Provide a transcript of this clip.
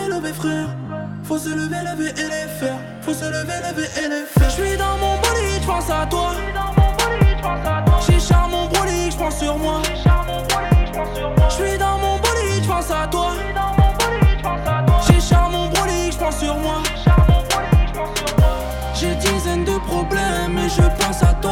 lever frère. Faut se lever et les faire. Faut se lever et les faire. J'suis dans mon bolide, j'pense à toi. J'écharpe mon bolide, j'pense sur moi. J'suis dans mon bolide, j'pense à toi. J'écharpe mon bolide, j'pense sur moi. J'ai dizaines de problèmes et je pense à toi.